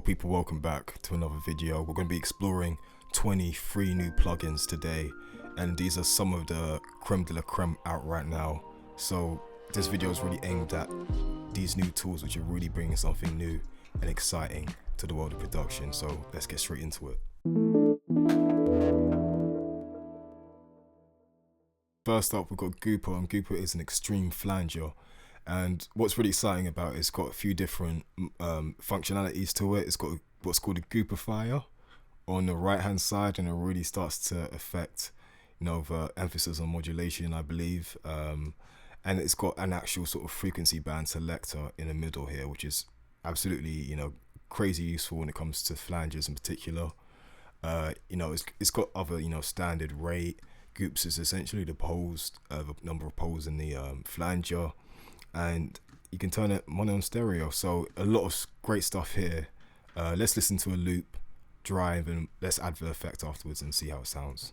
people, welcome back to another video. We're going to be exploring 23 new plugins today, and these are some of the creme de la creme out right now. So this video is really aimed at these new tools which are really bringing something new and exciting to the world of production. So let's get straight into it. First up, we've got Gooper, and Gooper is an extreme flanger. And what's really exciting about it, it's got a few different functionalities to it. It's got what's called a Goopifier on the right hand side, and it really starts to affect, the emphasis on modulation, I believe. And it's got an actual sort of frequency band selector in the middle here, which is absolutely, crazy useful when it comes to flangers in particular. It's got other, standard rate. Goops is essentially the poles, the number of poles in the flanger. And you can turn it mono and stereo, so a lot of great stuff here. Let's listen to a loop, drive, and let's add the effect afterwards and see how it sounds.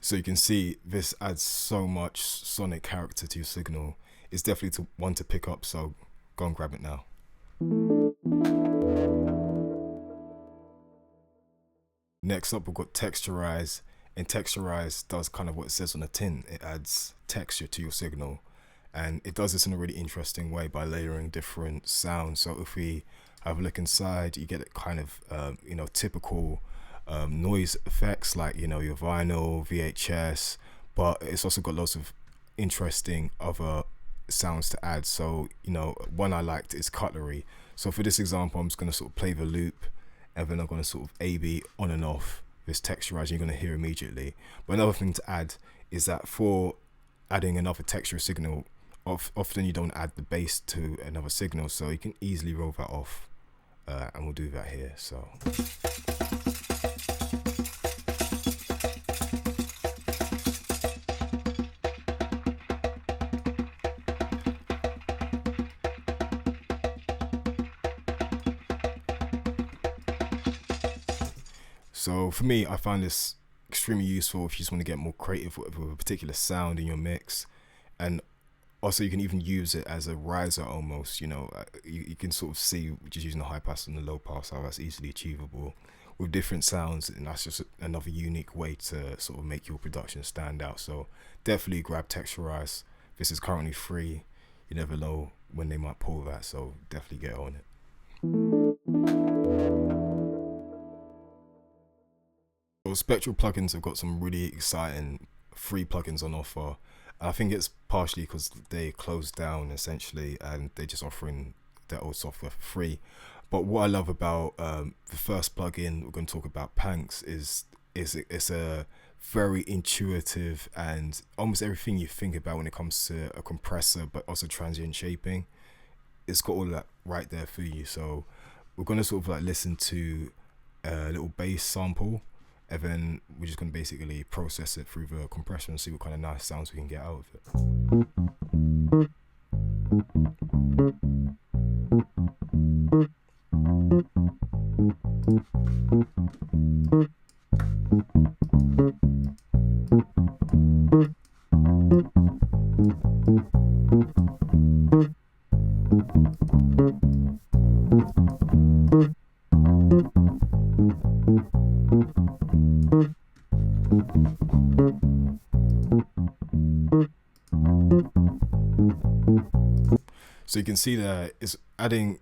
So you can see this adds so much sonic character to your signal. It's definitely one to pick up, so go and grab it now. Next up, we've got Texturize, and Texturize does kind of what it says on the tin. It adds texture to your signal, and it does this in a really interesting way by layering different sounds. So if we have a look inside, you get it kind of, typical noise effects like your vinyl, VHS, but it's also got lots of interesting other sounds to add. So one I liked is cutlery. So for this example, I'm just going to sort of play the loop, and then I'm going to sort of A/B on and off this texturizer. You're going to hear immediately. But another thing to add is that for adding another texture signal, often you don't add the bass to another signal, so you can easily roll that off, and we'll do that here. So So for me, I find this extremely useful if you just want to get more creative with a particular sound in your mix. And also you can even use it as a riser almost, you can sort of see just using the high pass and the low pass how that's easily achievable with different sounds, and that's just another unique way to sort of make your production stand out. So definitely grab Texturize. This is currently free. You never know when they might pull that, so definitely get on it. Well, Spectral plugins have got some really exciting free plugins on offer. I think it's partially because they closed down essentially, and they're just offering their old software for free. But what I love about the first plugin we're going to talk about, Panks, is it's a very intuitive and almost everything you think about when it comes to a compressor, but also transient shaping. It's got all that right there for you. So we're going to sort of like listen to a little bass sample, and then we're just going to basically process it through the compressor and see what kind of nice sounds we can get out of it. So you can see that it's adding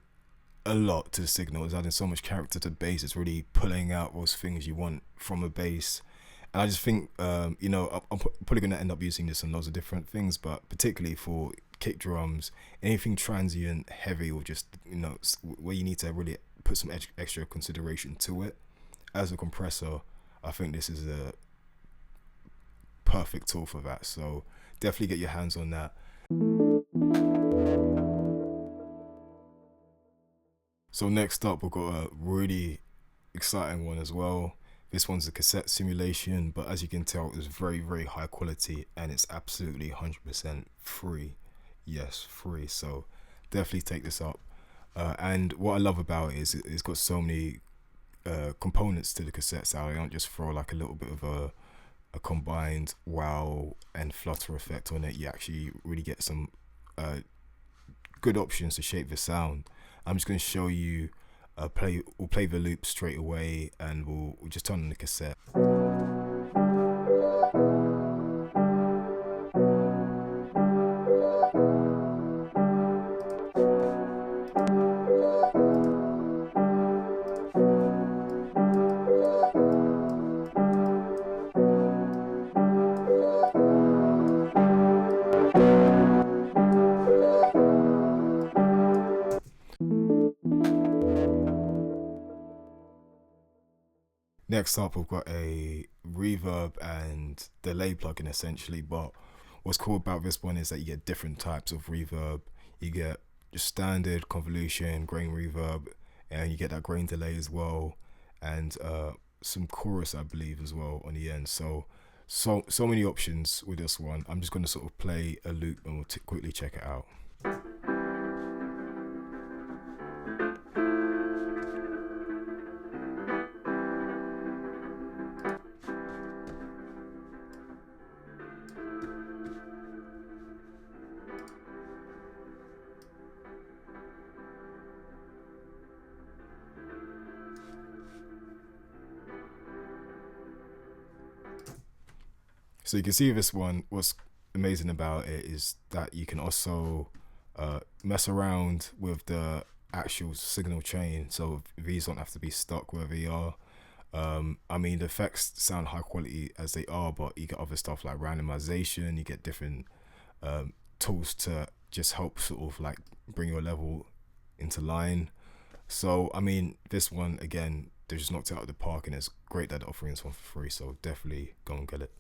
a lot to the signal. It's adding so much character to the bass. It's really pulling out those things you want from a bass. And I just think, I'm probably going to end up using this on loads of different things, but particularly for kick drums, anything transient, heavy, or just, where you need to really put some extra consideration to it. As a compressor, I think this is a perfect tool for that. So definitely get your hands on that. So next up, we've got a really exciting one as well. This one's a cassette simulation, but as you can tell, it's very, very high quality, and it's absolutely 100% free. Yes, free. So definitely take this up. And what I love about it is it's got so many components to the cassette sound. I don't just throw like a little bit of a combined wow and flutter effect on it. You actually really get some good options to shape the sound. I'm just going to show you we'll play the loop straight away, and we'll just turn on the cassette. Next up, we've got a reverb and delay plugin essentially, but what's cool about this one is that you get different types of reverb. You get your standard convolution, grain reverb, and you get that grain delay as well, and some chorus, I believe, as well on the end. So many options with this one. I'm just going to sort of play a loop and we'll quickly check it out. So you can see this one, what's amazing about it is that you can also mess around with the actual signal chain. So these don't have to be stuck where they are. I mean, the effects sound high quality as they are, but you get other stuff like randomization, you get different tools to just help sort of like bring your level into line. So, I mean, this one, again, they just knocked it out of the park, and it's great that they're offering this one for free. So definitely go and get it.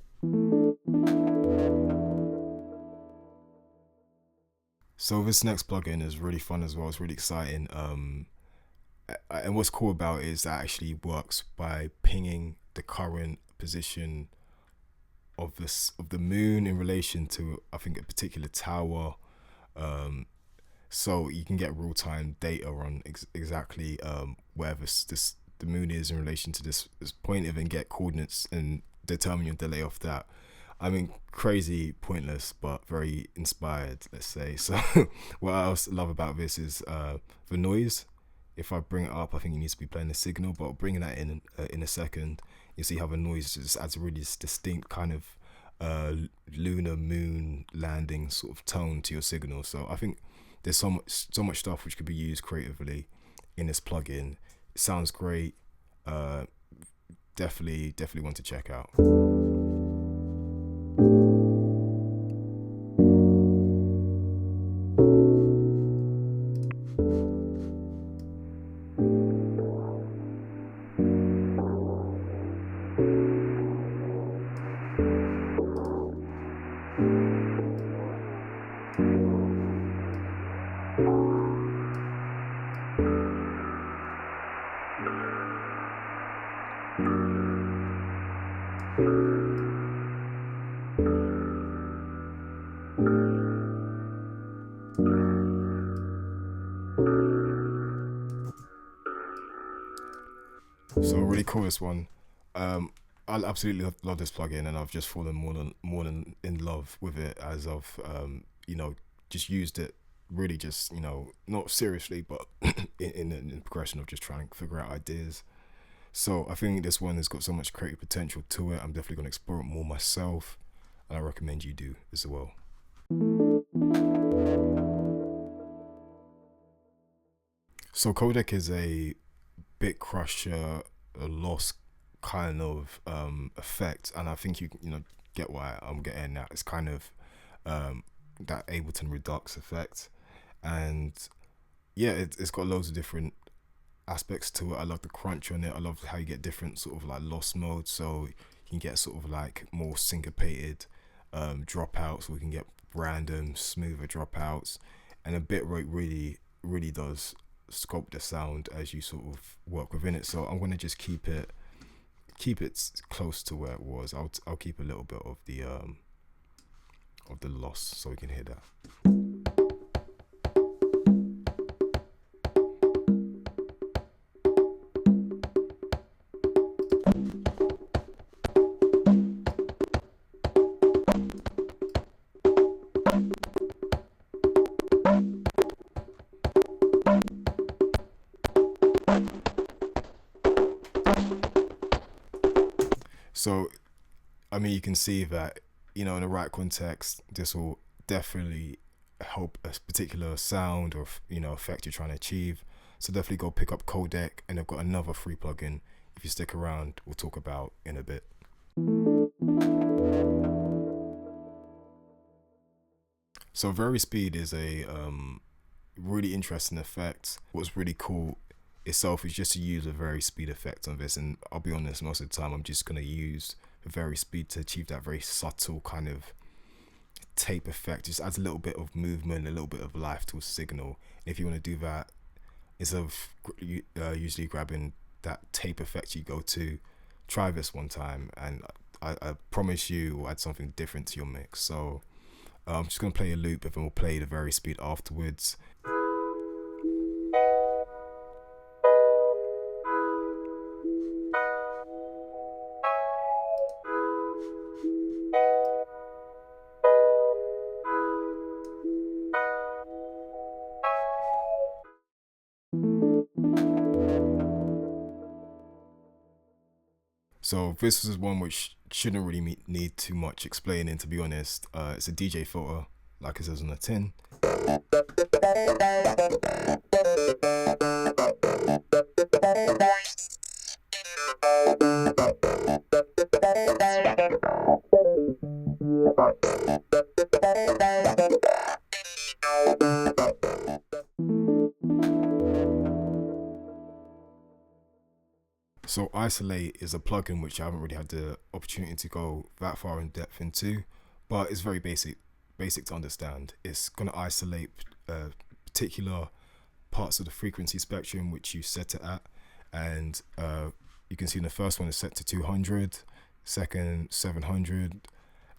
So this next plugin is really fun as well. It's really exciting. And what's cool about it is that it actually works by pinging the current position of the moon in relation to, I think, a particular tower. So you can get real-time data on exactly where the moon is in relation to this point, and get coordinates and determine your delay off that. I mean, crazy, pointless, but very inspired, let's say. So what I also love about this is the noise. If I bring it up, I think it needs to be playing the signal, but bringing that in a second, you see how the noise just adds a really distinct kind of lunar moon landing sort of tone to your signal. So I think there's so much stuff which could be used creatively in this plugin. It sounds great. Definitely want to check out. So really cool, this one. I absolutely love this plugin, and I've just fallen more than in love with it as I've just used it really, just not seriously, but in the progression of just trying to figure out ideas. So I think this one has got so much creative potential to it. I'm definitely going to explore it more myself, and I recommend you do as well. So Codec is a Bitcrusher, a loss kind of effect, and I think you get why I'm getting at. It's kind of that Ableton Redux effect, and yeah, it's got loads of different aspects to it. I love the crunch on it. I love how you get different sort of like loss modes, so you can get sort of like more syncopated dropouts, or we can get random smoother dropouts, and a bitrate really does sculpt the sound as you sort of work within it. So I'm going to just keep it close to where it was. I'll keep a little bit of the loss so we can hear that. I mean, you can see that, you know, in the right context, this will definitely help a particular sound or, you know, effect you're trying to achieve. So definitely go pick up Codec, and I've got another free plugin. If you stick around, we'll talk about in a bit. So Varispeed is a really interesting effect. What's really cool itself is just to use a Varispeed effect on this, and I'll be honest, most of the time I'm just going to use a Varispeed to achieve that very subtle kind of tape effect. Just adds a little bit of movement, a little bit of life to a signal. And if you want to do that, instead of usually grabbing that tape effect you go to, try this one time, and I promise you will add something different to your mix. So I'm just going to play a loop, and then we'll play the Varispeed afterwards. So this is one which shouldn't really need too much explaining, to be honest. It's a DJ filter, like it says on the tin. So Isolate is a plugin which I haven't really had the opportunity to go that far in depth into, but it's very basic to understand. It's going to isolate particular parts of the frequency spectrum which you set it at, and you can see in the first one is set to 200, second 700,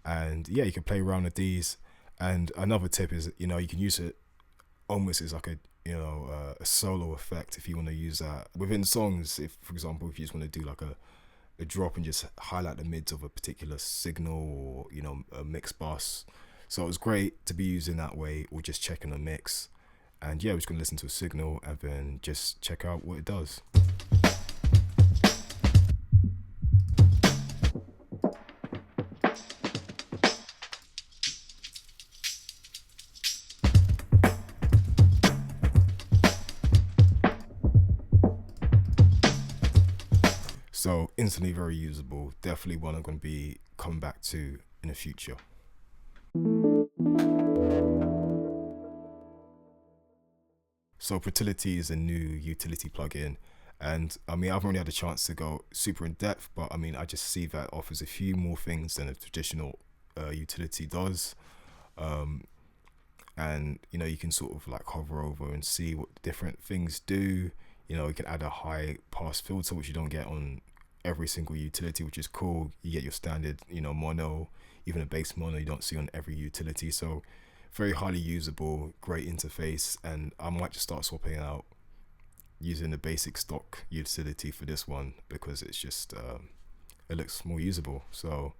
and yeah, you can play around with these. And another tip is, you know, you can use it almost as like a, you know, a solo effect if you want to use that within songs. If, for example, if you just want to do like a drop and just highlight the mids of a particular signal, or, you know, a mix bus. So it was great to be using that way, or just checking a mix. And yeah, we're just gonna listen to a signal and then just check out what it does. So instantly very usable. Definitely one I'm going to be coming back to in the future. So Fertility is a new utility plugin, and I mean, I haven't really had a chance to go super in depth, but I mean, I just see that offers a few more things than a traditional utility does. And you know, you can sort of like hover over and see what different things do. You know, you can add a high pass filter, which you don't get on every single utility, which is cool. You get your standard, you know, mono, even a bass mono you don't see on every utility. So very highly usable, great interface, and I might just start swapping out using the basic stock utility for this one, because it's just it looks more usable. So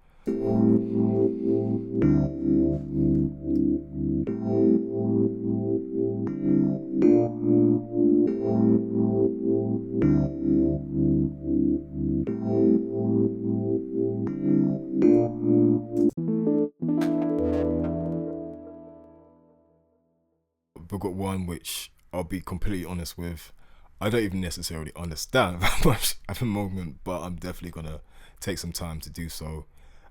we've got one which I'll be completely honest with, I don't even necessarily understand that much at the moment, but I'm definitely gonna take some time to do so.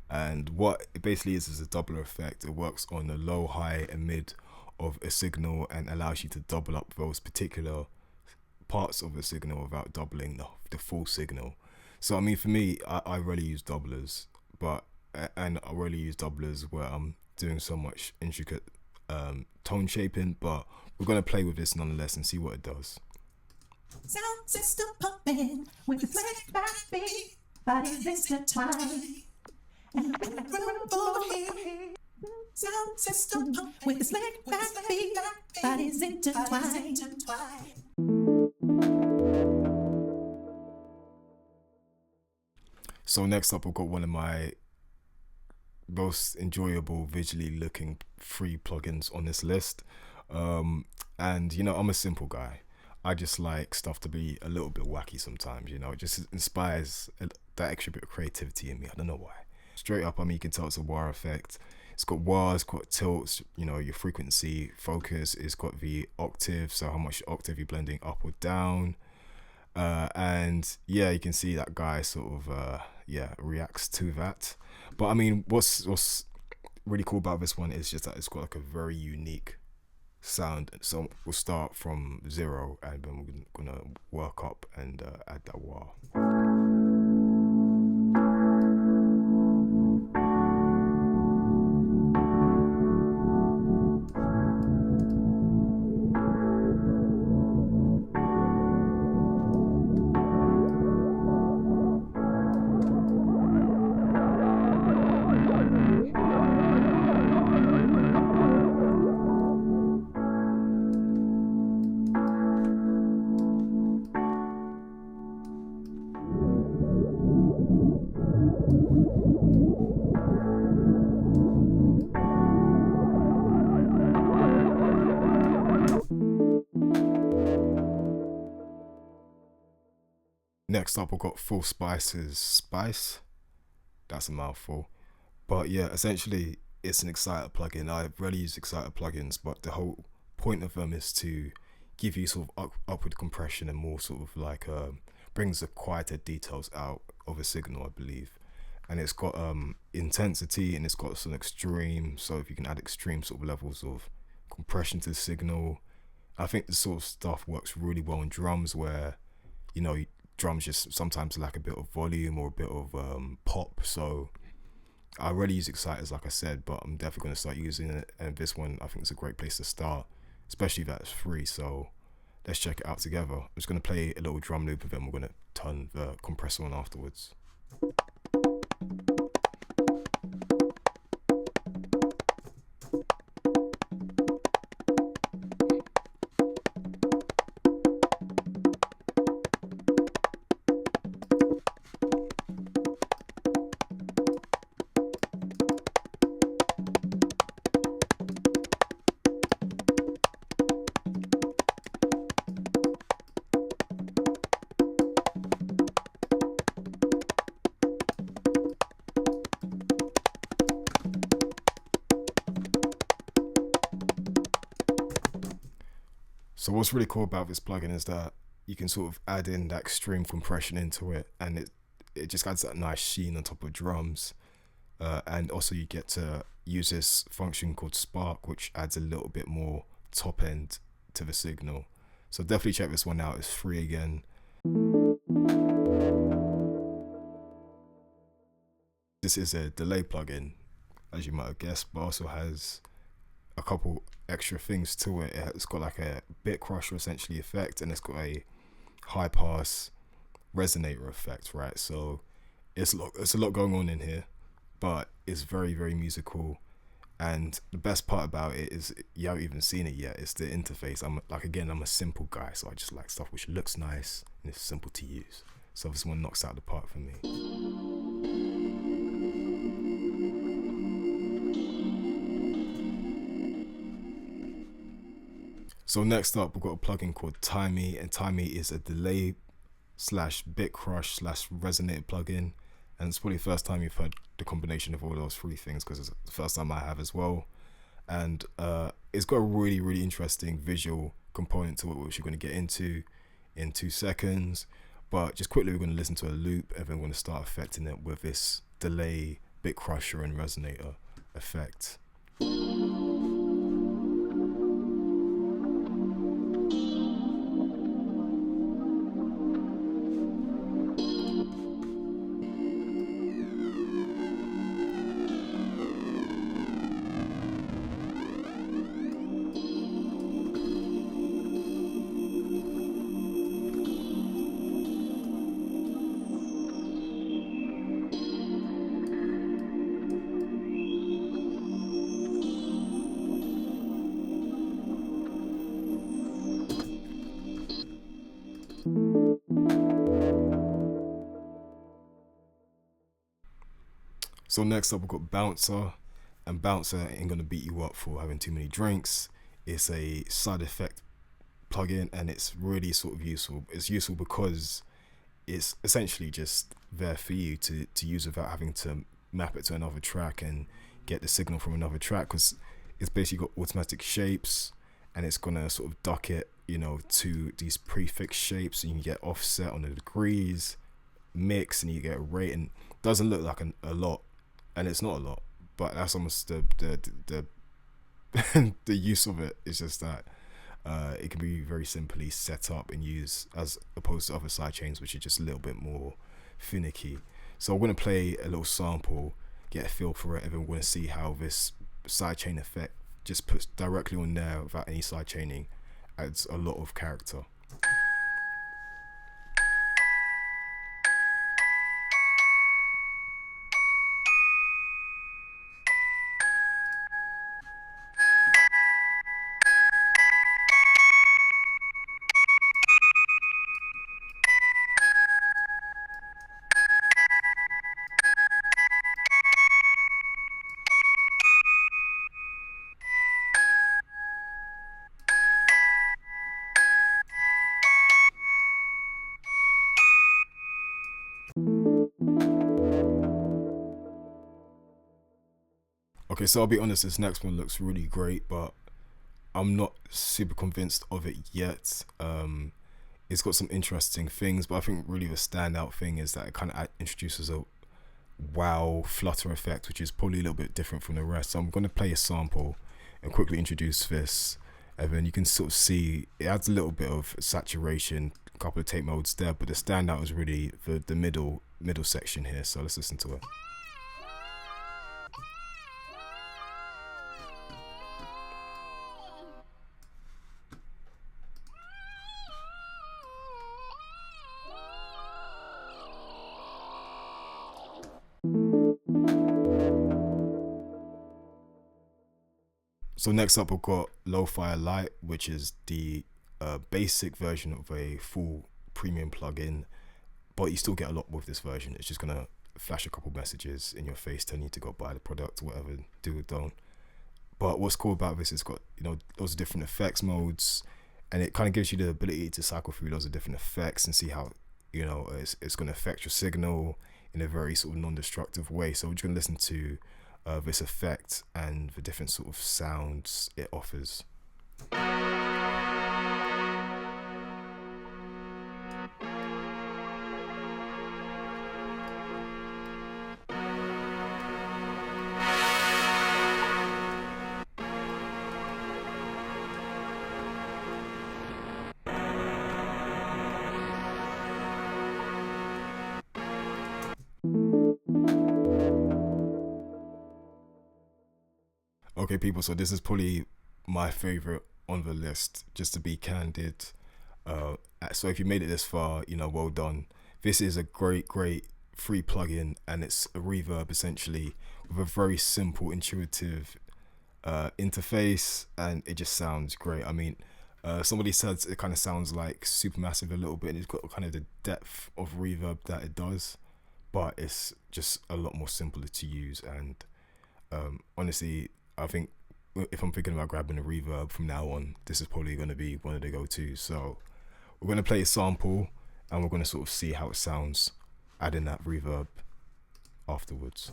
And what it basically is a doubler effect. It works on the low, high, and mid of a signal and allows you to double up those particular parts of a signal without doubling the full signal. So I mean, for me, I really use doublers, and I really use doublers where I'm doing so much intricate tone shaping, but we're going to play with this nonetheless and see what it does. Sound system pumping with the slick backbeat, bodies intertwined, and sound system pumping with the slick backbeat, bodies intertwined. So next up, I've got one of my most enjoyable visually looking free plugins on this list. And you know, I'm a simple guy. I just like stuff to be a little bit wacky sometimes, you know. It just inspires that extra bit of creativity in me. I don't know why. straight up. I mean, you can tell it's a wah effect. It's got wah, it's got tilts, you know, your frequency focus. It's got the octave, so how much octave you're blending up or down. And yeah, you can see that guy sort of reacts to that. But I mean, what's really cool about this one is just that it's got like a very unique sound. So we'll start from 0 and then we're gonna work up and add that wah. Next up, we've got Full Spice's Spice. That's a mouthful. But yeah, essentially, it's an exciter plugin. I rarely use exciter plugins, but the whole point of them is to give you sort of upward compression and more sort of like brings the quieter details out of a signal, I believe. And it's got intensity and it's got some extreme. So if you can add extreme sort of levels of compression to the signal, I think this sort of stuff works really well on drums where, you know, drums just sometimes lack a bit of volume or a bit of pop. So I already use exciters, like I said, but I'm definitely going to start using it. And this one, I think it's a great place to start, especially that it's free. So let's check it out together. I'm just going to play a little drum loop and then we're going to turn the compressor on afterwards. So what's really cool about this plugin is that you can sort of add in that extreme compression into it, and it just adds that nice sheen on top of drums. And also you get to use this function called Spark, which adds a little bit more top end to the signal. So definitely check this one out. It's free again. This is a delay plugin, as you might have guessed, but also has a couple extra things to it. It's got like a Bitcrushing essentially effect, and it's got a high pass resonator effect, right? So it's a lot going on in here, but it's very, very musical. And the best part about it is you haven't even seen it yet. It's the interface. I'm a simple guy, so I just like stuff which looks nice and is simple to use. So this one knocks out the park for me. So next up, we've got a plugin called Timey, and Timey is a delay slash Bitcrush slash resonator plugin. And it's probably the first time you've heard the combination of all those three things, because it's the first time I have as well. And it's got a really, really interesting visual component to it, which you're going to get into in 2 seconds. But just quickly, we're going to listen to a loop, and then we're going to start affecting it with this delay, Bitcrusher, and resonator effect. So next up, we've got Bouncer, and Bouncer ain't gonna beat you up for having too many drinks. It's a side effect plugin, and it's really sort of useful. It's useful because it's essentially just there for you to use without having to map it to another track and get the signal from another track, because it's basically got automatic shapes, and it's gonna sort of duck it, to these prefix shapes, and you get offset on the degrees, mix, and you get a rate. And it doesn't look like a lot, and it's not a lot, but that's almost the the use of it. Is just that it can be very simply set up and used, as opposed to other sidechains, which are just a little bit more finicky. So I'm going to play a little sample, get a feel for it, and then we're going to see how this sidechain effect just puts directly on there without any sidechaining, adds a lot of character. Okay, so I'll be honest, this next one looks really great, but I'm not super convinced of it yet. It's got some interesting things, but I think really the standout thing is that it kind of introduces a wow flutter effect, which is probably a little bit different from the rest. So I'm going to play a sample and quickly introduce this, and then you can sort of see it adds a little bit of saturation, a couple of tape modes there, but the standout is really the middle section here. So let's listen to it. So next up we've got Lo-Fi Light, which is the basic version of a full premium plugin, but you still get a lot with this version. It's just gonna flash a couple messages in your face telling you to go buy the product or whatever, do or don't. But what's cool about this is got loads of different effects modes, and it kind of gives you the ability to cycle through loads of different effects and see how it's going to affect your signal in a very sort of non-destructive way. So we're just going to listen to this effect and the different sort of sounds it offers. Okay, people, so this is probably my favorite on the list, just to be candid. So if you made it this far, well done. This is a great free plugin, and it's a reverb essentially with a very simple, intuitive interface, and it just sounds great. I mean, somebody said it kind of sounds like Supermassive a little bit, and it's got kind of the depth of reverb that it does, but it's just a lot more simpler to use. And honestly, I think if I'm thinking about grabbing a reverb from now on, this is probably going to be one of the go-tos. So we're going to play a sample, and we're going to sort of see how it sounds, adding that reverb afterwards.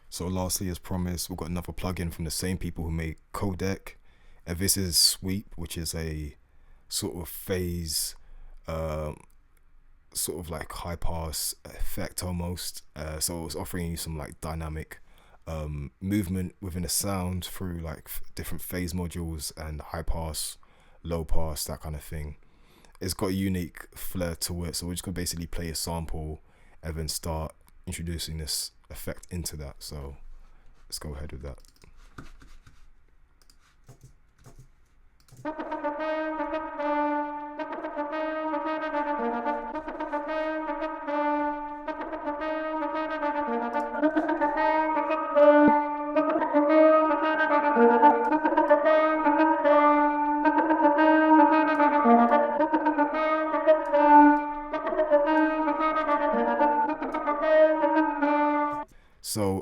So lastly, as promised, we've got another plugin from the same people who made Codec, and this is Sweep, which is a sort of phase, sort of like high pass effect almost. So it's offering you some like dynamic movement within a sound through like different phase modules and high pass, low pass, that kind of thing. It's got a unique flair to it, so we're just gonna basically play a sample and then start introducing this effect into that. So let's go ahead with that.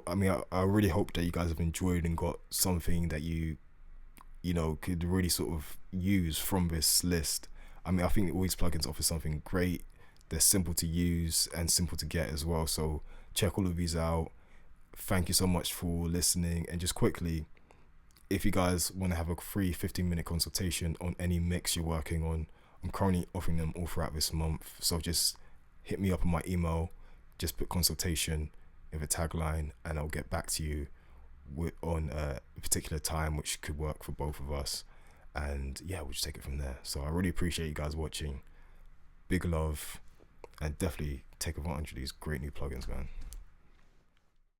I really hope that you guys have enjoyed and got something that you know could really sort of use from this list. I mean, I think all these plugins offer something great. They're simple to use and simple to get as well, so check all of these out. Thank you so much for listening. And just quickly, if you guys want to have a free 15-minute consultation on any mix you're working on, I'm currently offering them all throughout this month, so just hit me up on my email, just put consultation with a tagline, and I'll get back to you on a particular time which could work for both of us. And yeah, we'll just take it from there. So I really appreciate you guys watching. Big love, and definitely take advantage of these great new plugins, man.